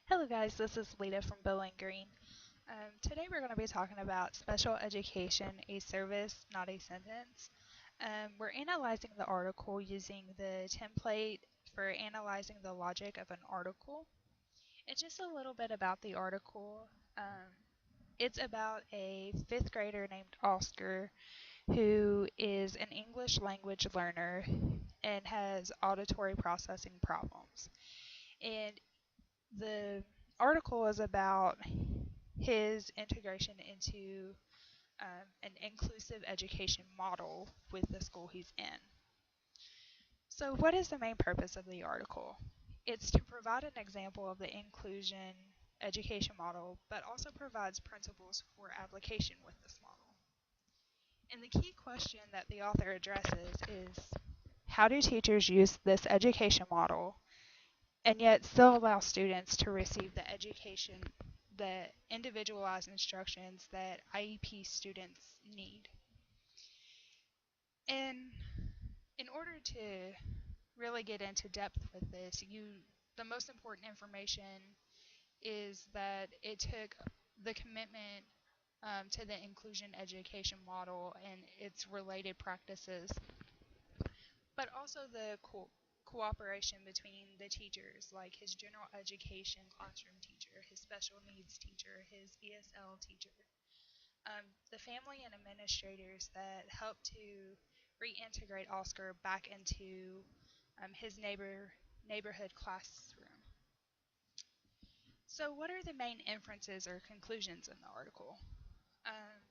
Hello guys, this is Lita from Bowling Green. Today we're going to be talking about special education, a service, not a sentence. We're analyzing the article using the template for analyzing the logic of an article. And just a little bit about the article. It's about a fifth grader named Oscar who is an English language learner and has auditory processing problems. And the article is about his integration into an inclusive education model with the school he's in. So, what is the main purpose of the article? It's to provide an example of the inclusion education model, but also provides principles for application with this model. And the key question that the author addresses is how do teachers use this education model and yet still allow students to receive the education, the individualized instructions that IEP students need. And in order to really get into depth with this, the most important information is that it took the commitment to the inclusion education model and its related practices, but also the cooperation between the teachers, like his general education classroom teacher, his special needs teacher, his ESL teacher, the family and administrators that helped to reintegrate Oscar back into his neighborhood classroom. So, what are the main inferences or conclusions in the article? Um,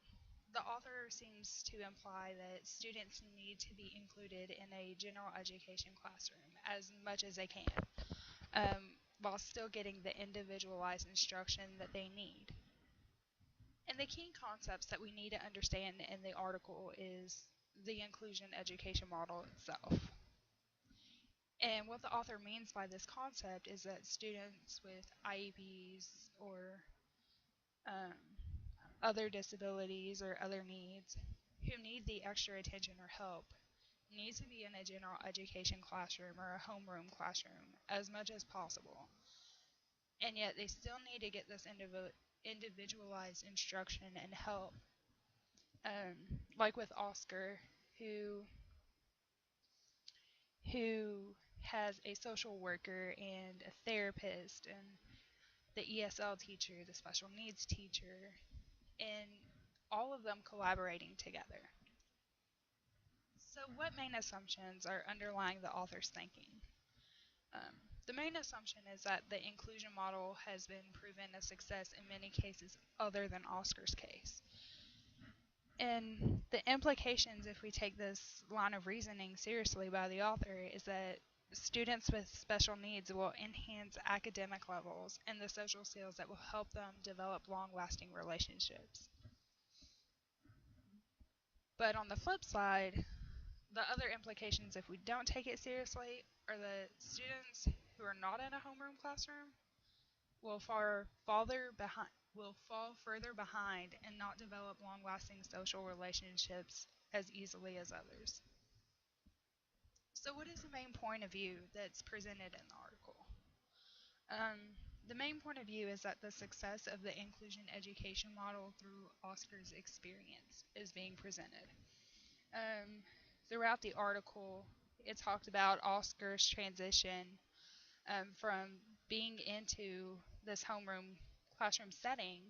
the author seems to imply that students need to be included in a general education classroom as much as they can, while still getting the individualized instruction that they need. And the key concepts that we need to understand in the article is the inclusion education model itself. And what the author means by this concept is that students with IEPs or um, other disabilities or other needs who need the extra attention or help need to be in a general education classroom or a homeroom classroom as much as possible. And yet they still need to get this individualized instruction and help. Like with Oscar, who has a social worker and a therapist and the ESL teacher, the special needs teacher, and all of them collaborating together. So, what main assumptions are underlying the author's thinking? Um, the main assumption is that the inclusion model has been proven a success in many cases other than Oscar's case. And the implications, if we take this line of reasoning seriously by the author, is that students with special needs will enhance academic levels and the social skills that will help them develop long lasting relationships. But on the flip side, the other implications, if we don't take it seriously, are that students who are not in a homeroom classroom will fall further behind and not develop long-lasting social relationships as easily as others. So, what is the main point of view that's presented in the article? The main point of view is that the success of the inclusion education model through Oscar's experience is being presented. Um, Throughout the article, it talked about Oscar's transition from being into this homeroom classroom setting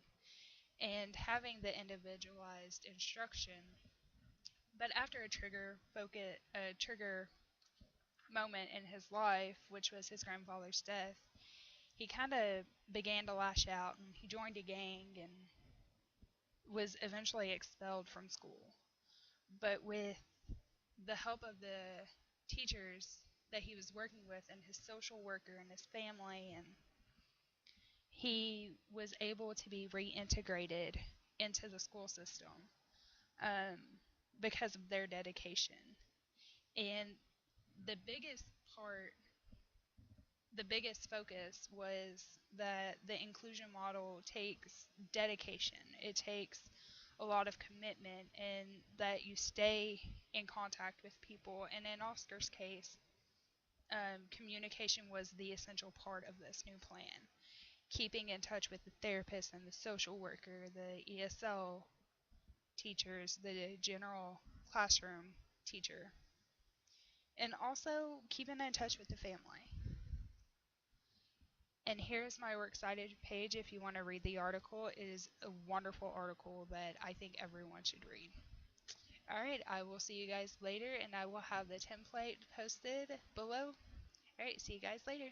and having the individualized instruction. But after a trigger moment in his life, which was his grandfather's death, he kind of began to lash out and he joined a gang and was eventually expelled from school. But with the help of the teachers that he was working with and his social worker and his family, and he was able to be reintegrated into the school system um, because of their dedication. And the biggest part, the biggest focus was that the inclusion model takes dedication. It takes a lot of commitment and that you stay in contact with people. And in Oscar's case, communication was the essential part of this new plan. keeping in touch with the therapist and the social worker, the ESL teachers, the general classroom teacher, and also keeping in touch with the family. And here's my Works Cited page if you want to read the article. It is a wonderful article that I think everyone should read. Alright, I will see you guys later, and I will have the template posted below. Alright, see you guys later.